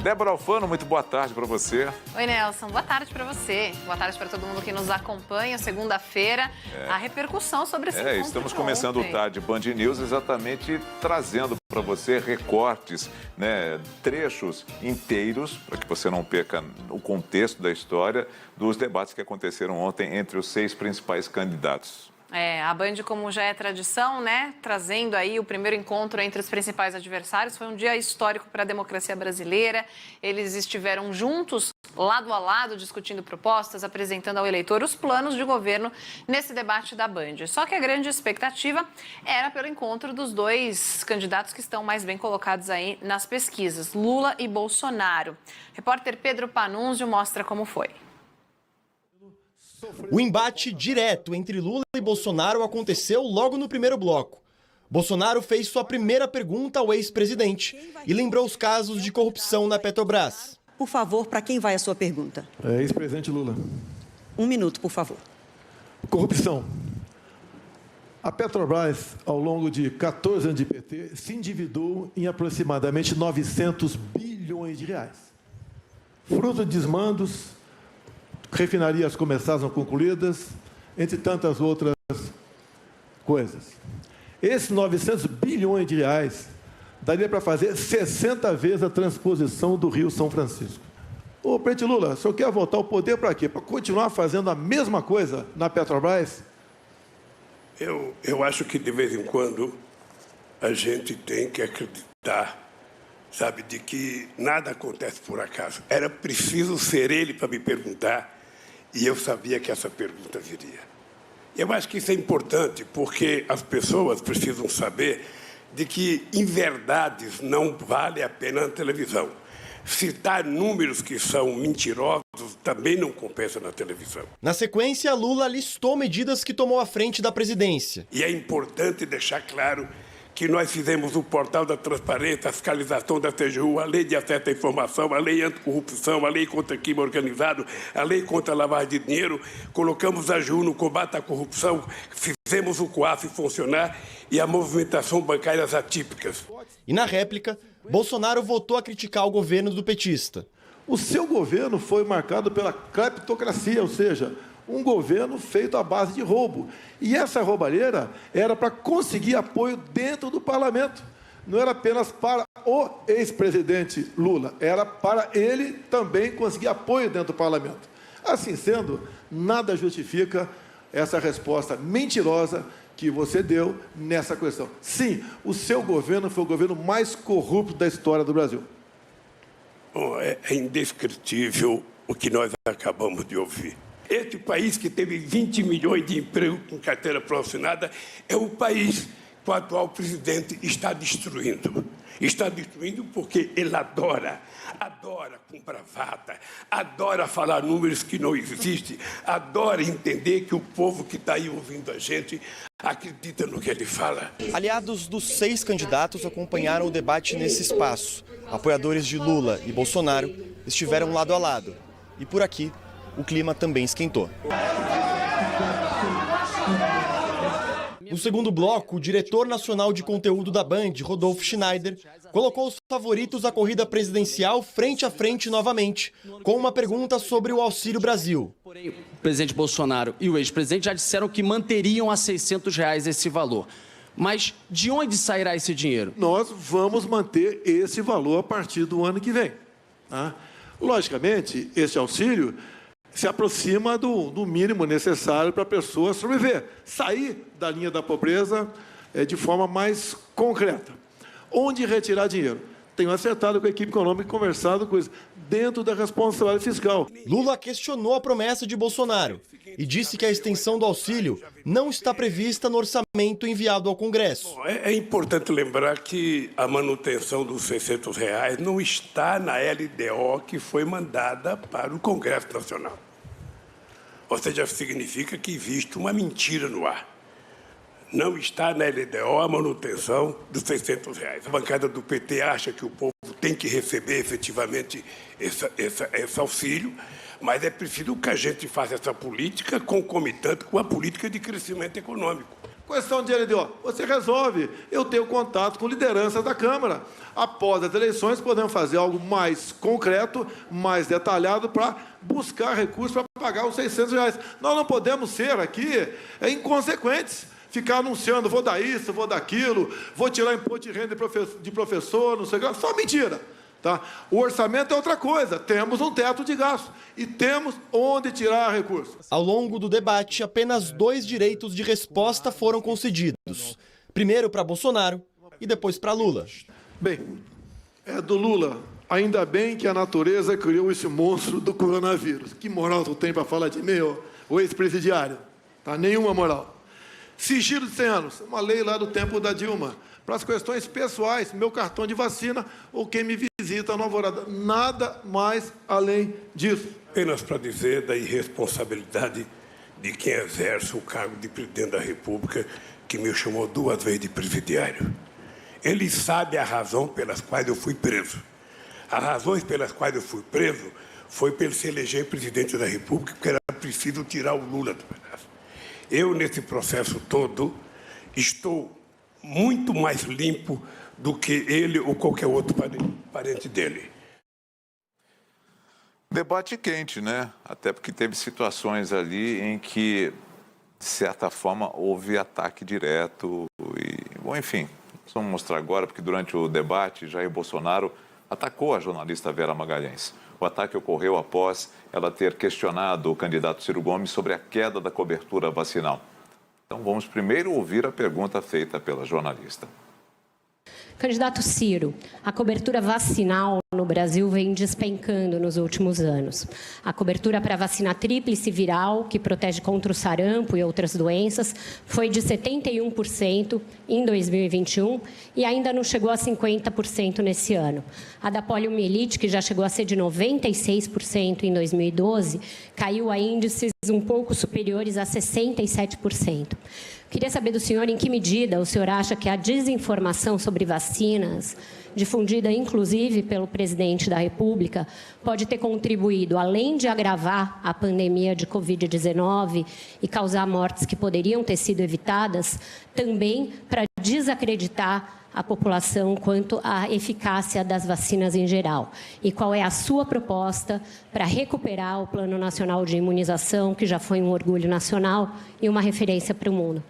Débora Alfano, muito boa tarde para você. Oi, Nelson. Boa tarde para você. Boa tarde para todo mundo que nos acompanha. Segunda-feira, a repercussão sobre esse encontro Estamos de começando ontem. o Tarde Band News exatamente trazendo para você recortes, trechos inteiros, para que você não perca o contexto da história dos debates que aconteceram ontem entre os 6 principais candidatos. A Band, como já é tradição, trazendo aí o primeiro encontro entre os principais adversários. Foi um dia histórico para a democracia brasileira. Eles estiveram juntos, lado a lado, discutindo propostas, apresentando ao eleitor os planos de governo nesse debate da Band. Só que a grande expectativa era pelo encontro dos 2 candidatos que estão mais bem colocados aí nas pesquisas, Lula e Bolsonaro. O repórter Pedro Panunzio mostra como foi. O embate direto entre Lula e Bolsonaro aconteceu logo no primeiro bloco. Bolsonaro fez sua primeira pergunta ao ex-presidente e lembrou os casos de corrupção na Petrobras. Por favor, para quem vai a sua pergunta? Ex-presidente Lula. 1 minuto, por favor. Corrupção. A Petrobras, ao longo de 14 anos de PT, se endividou em aproximadamente 900 bilhões de reais. Fruto de desmandos, refinarias começaram concluídas, entre tantas outras coisas. Esses 900 bilhões de reais daria para fazer 60 vezes a transposição do Rio São Francisco. Ô, presidente Lula, o senhor quer voltar ao poder para quê? Para continuar fazendo a mesma coisa na Petrobras? Eu acho que, de vez em quando, a gente tem que acreditar, sabe, de que nada acontece por acaso. Era preciso ser ele para me perguntar, e eu sabia que essa pergunta viria. Eu acho que isso é importante, porque as pessoas precisam saber de que inverdades não vale a pena na televisão. Citar números que são mentirosos também não compensa na televisão. Na sequência, Lula listou medidas que tomou à frente da presidência. E é importante deixar claro que nós fizemos o portal da transparência, a fiscalização da TGU, a lei de acesso à informação, a lei anticorrupção, a lei contra crime organizado, a lei contra a lavagem de dinheiro, colocamos a AGU no combate à corrupção, fizemos o COAF funcionar e a movimentação bancárias atípicas. E na réplica, Bolsonaro voltou a criticar o governo do petista. O seu governo foi marcado pela cleptocracia, ou seja, um governo feito à base de roubo. E essa roubalheira era para conseguir apoio dentro do parlamento. Não era apenas para o ex-presidente Lula, era para ele também conseguir apoio dentro do parlamento. Assim sendo, nada justifica essa resposta mentirosa que você deu nessa questão. Sim, o seu governo foi o governo mais corrupto da história do Brasil. Bom, é indescritível o que nós acabamos de ouvir. Este país que teve 20 milhões de empregos com carteira profissional é o país que o atual presidente está destruindo. Está destruindo porque ele adora com bravata, adora falar números que não existem, adora entender que o povo que está aí ouvindo a gente acredita no que ele fala. Aliados dos 6 candidatos acompanharam o debate nesse espaço. Apoiadores de Lula e Bolsonaro estiveram lado a lado. E por aqui, o clima também esquentou. No segundo bloco, o diretor nacional de conteúdo da Band, Rodolfo Schneider, colocou os favoritos à corrida presidencial frente a frente novamente, com uma pergunta sobre o Auxílio Brasil. Porém, o presidente Bolsonaro e o ex-presidente já disseram que manteriam a R$600 esse valor. Mas de onde sairá esse dinheiro? Nós vamos manter esse valor a partir do ano que vem. Tá? Logicamente, esse auxílio se aproxima do mínimo necessário para a pessoa sobreviver, sair da linha da pobreza de forma mais concreta. Onde retirar dinheiro? Tenho acertado com a equipe econômica e conversado com isso, dentro da responsabilidade fiscal. Lula questionou a promessa de Bolsonaro e disse que a extensão do auxílio não está prevista no orçamento enviado ao Congresso. É importante lembrar que a manutenção dos R$600 não está na LDO que foi mandada para o Congresso Nacional. Ou seja, significa que existe uma mentira no ar. Não está na LDO a manutenção dos R$600. A bancada do PT acha que o povo tem que receber efetivamente esse auxílio, mas é preciso que a gente faça essa política concomitante com a política de crescimento econômico. Questão de LDO, você resolve. Eu tenho contato com liderança da Câmara. Após as eleições, podemos fazer algo mais concreto, mais detalhado, para buscar recursos para pagar os R$600. Nós não podemos ser aqui inconsequentes, ficar anunciando, vou dar isso, vou dar aquilo, vou tirar imposto de renda de professor, não sei o que, só mentira. Tá? O orçamento é outra coisa, temos um teto de gasto e temos onde tirar recursos. Ao longo do debate, apenas 2 direitos de resposta foram concedidos. Primeiro para Bolsonaro e depois para Lula. Bem, do Lula, ainda bem que a natureza criou esse monstro do coronavírus. Que moral tu tem para falar de mim, o ex-presidiário? Tá? Nenhuma moral. Sigilo de 100 anos, uma lei lá do tempo da Dilma. Para as questões pessoais, meu cartão de vacina ou quem me visita no Alvorada. Nada mais além disso. Apenas para dizer da irresponsabilidade de quem exerce o cargo de presidente da República, que me chamou 2 vezes de presidiário. Ele sabe a razão pelas quais eu fui preso. As razões pelas quais eu fui preso foi para ele se eleger presidente da República, porque era preciso tirar o Lula do pedaço. Eu, nesse processo todo, estou muito mais limpo do que ele ou qualquer outro parente dele. Debate quente, né? Até porque teve situações ali em que, de certa forma, houve ataque direto. Bom, enfim, vamos mostrar agora, porque durante o debate, Jair Bolsonaro atacou a jornalista Vera Magalhães. O ataque ocorreu após ela ter questionado o candidato Ciro Gomes sobre a queda da cobertura vacinal. Então, vamos primeiro ouvir a pergunta feita pela jornalista. Candidato Ciro, a cobertura vacinal no Brasil vem despencando nos últimos anos. A cobertura para a vacina tríplice viral, que protege contra o sarampo e outras doenças, foi de 71% em 2021 e ainda não chegou a 50% nesse ano. A da poliomielite, que já chegou a ser de 96% em 2012, caiu a índices um pouco superiores a 67%. Queria saber do senhor em que medida o senhor acha que a desinformação sobre vacinas, difundida inclusive pelo presidente da República, pode ter contribuído, além de agravar a pandemia de Covid-19 e causar mortes que poderiam ter sido evitadas, também para desacreditar a população quanto à eficácia das vacinas em geral. E qual é a sua proposta para recuperar o Plano Nacional de Imunização, que já foi um orgulho nacional e uma referência para o mundo?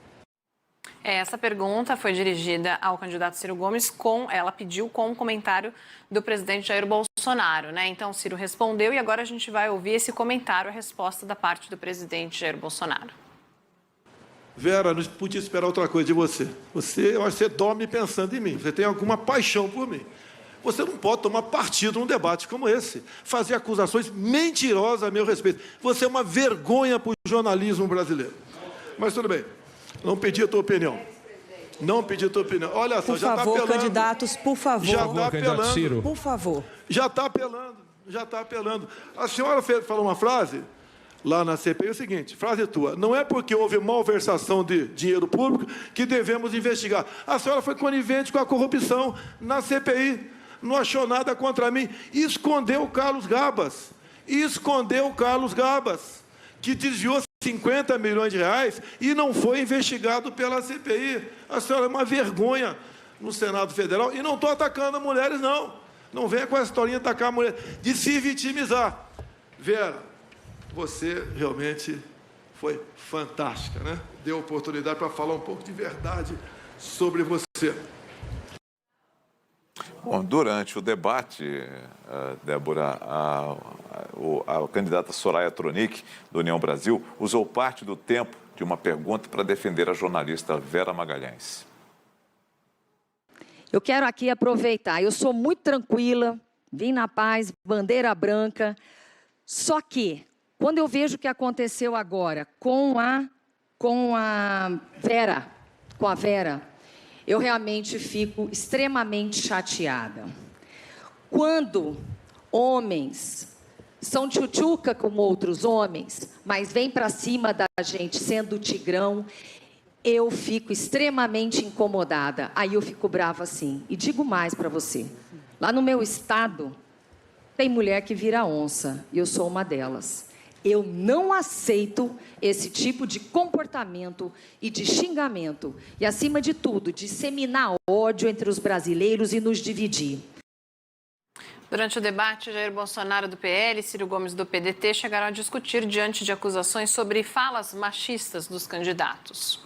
Essa pergunta foi dirigida ao candidato Ciro Gomes, ela pediu com um comentário do presidente Jair Bolsonaro, né? Então, Ciro respondeu e agora a gente vai ouvir esse comentário, a resposta da parte do presidente Jair Bolsonaro. Vera, não podia esperar outra coisa de você. Eu acho que você dorme pensando em mim, você tem alguma paixão por mim. Você não pode tomar partido num debate como esse, fazer acusações mentirosas a meu respeito. Você é uma vergonha para o jornalismo brasileiro. Mas tudo bem. Não pedi a tua opinião. Não pedi a tua opinião. Olha só, já está apelando. Por favor, candidatos, por favor. Já está apelando. Por favor. Já está apelando. Já está apelando. A senhora falou uma frase lá na CPI, é o seguinte, frase tua, não é porque houve malversação de dinheiro público que devemos investigar. A senhora foi conivente com a corrupção na CPI, não achou nada contra mim, escondeu o Carlos Gabas, que desviou 50 milhões de reais e não foi investigado pela CPI. A senhora é uma vergonha no Senado Federal e não estou atacando mulheres, não. Não venha com essa historinha de atacar a mulher, de se vitimizar. Vera, você realmente foi fantástica, né? Deu oportunidade para falar um pouco de verdade sobre você. Bom, durante o debate, Débora, a candidata Soraya Tronic, do União Brasil, usou parte do tempo de uma pergunta para defender a jornalista Vera Magalhães. Eu quero aqui aproveitar, eu sou muito tranquila, vim na paz, bandeira branca, só que, quando eu vejo o que aconteceu agora com a Vera, eu realmente fico extremamente chateada. Quando homens são tchutchuca como outros homens, mas vêm para cima da gente sendo tigrão, eu fico extremamente incomodada. Aí eu fico brava assim. E digo mais para você. Lá no meu estado, tem mulher que vira onça, e eu sou uma delas. Eu não aceito esse tipo de comportamento e de xingamento. E, acima de tudo, disseminar ódio entre os brasileiros e nos dividir. Durante o debate, Jair Bolsonaro do PL e Ciro Gomes do PDT chegaram a discutir diante de acusações sobre falas machistas dos candidatos.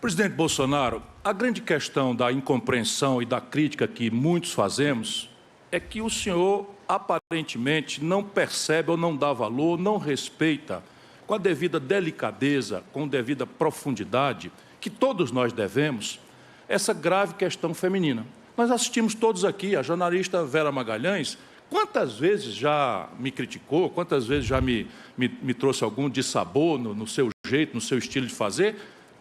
Presidente Bolsonaro, a grande questão da incompreensão e da crítica que muitos fazemos é que o senhor aparentemente não percebe ou não dá valor, não respeita com a devida delicadeza, com a devida profundidade, que todos nós devemos, essa grave questão feminina. Nós assistimos todos aqui, a jornalista Vera Magalhães, quantas vezes já me criticou, quantas vezes já me trouxe algum dissabor no seu jeito, no seu estilo de fazer.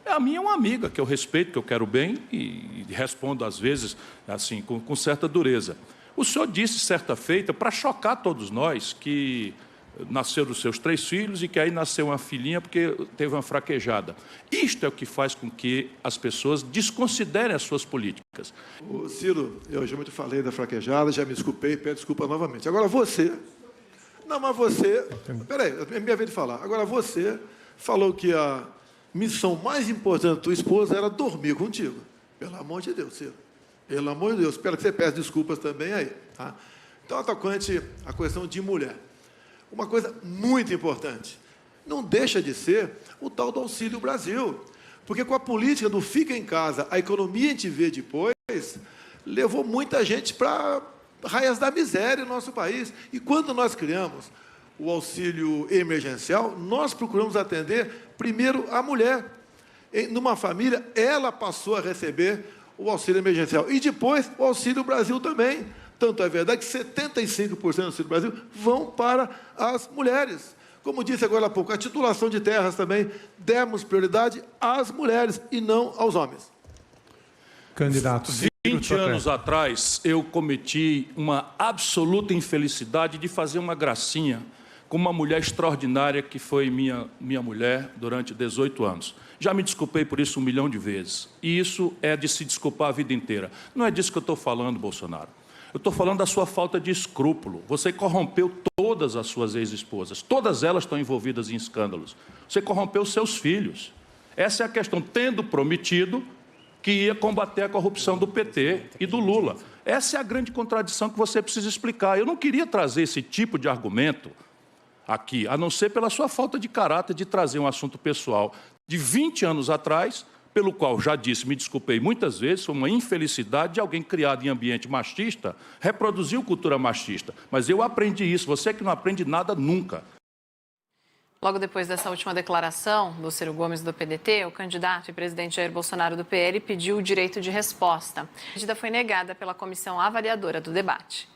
A minha é uma amiga que eu respeito, que eu quero bem e respondo às vezes assim com certa dureza. O senhor disse certa feita, para chocar todos nós, que nasceram os seus 3 filhos e que aí nasceu uma filhinha porque teve uma fraquejada. Isto é o que faz com que as pessoas desconsiderem as suas políticas. Ô, Ciro, eu já muito falei da fraquejada, já me desculpei, peço desculpa novamente. Agora você... Não, mas você... Peraí, é minha vez de falar. Agora você falou que a missão mais importante da tua esposa era dormir contigo. Pelo amor de Deus, Ciro. Pelo amor de Deus. Espero que você peça desculpas também aí. Tá? Então, atacante a questão de mulher. Uma coisa muito importante, não deixa de ser o tal do Auxílio Brasil, porque com a política do fica em casa, a economia a gente vê depois, levou muita gente para raias da miséria no nosso país. E quando nós criamos o auxílio emergencial, nós procuramos atender primeiro a mulher. Numa família, ela passou a receber o auxílio emergencial e depois o Auxílio Brasil também. Tanto é verdade que 75% do Auxílio Brasil vão para as mulheres. Como disse agora há pouco, a titulação de terras também, demos prioridade às mulheres e não aos homens. Candidato. 20 anos atrás, eu cometi uma absoluta infelicidade de fazer uma gracinha com uma mulher extraordinária que foi minha mulher durante 18 anos. Já me desculpei por isso 1 milhão de vezes. E isso é de se desculpar a vida inteira. Não é disso que eu estou falando, Bolsonaro. Eu estou falando da sua falta de escrúpulo. Você corrompeu todas as suas ex-esposas. Todas elas estão envolvidas em escândalos. Você corrompeu seus filhos. Essa é a questão, tendo prometido que ia combater a corrupção do PT e do Lula. Essa é a grande contradição que você precisa explicar. Eu não queria trazer esse tipo de argumento aqui, a não ser pela sua falta de caráter de trazer um assunto pessoal de 20 anos atrás, pelo qual já disse, me desculpei muitas vezes, foi uma infelicidade de alguém criado em ambiente machista, reproduziu cultura machista. Mas eu aprendi isso, você que não aprende nada nunca. Logo depois dessa última declaração do Ciro Gomes do PDT, o candidato e presidente Jair Bolsonaro do PL pediu o direito de resposta. A medida foi negada pela comissão avaliadora do debate.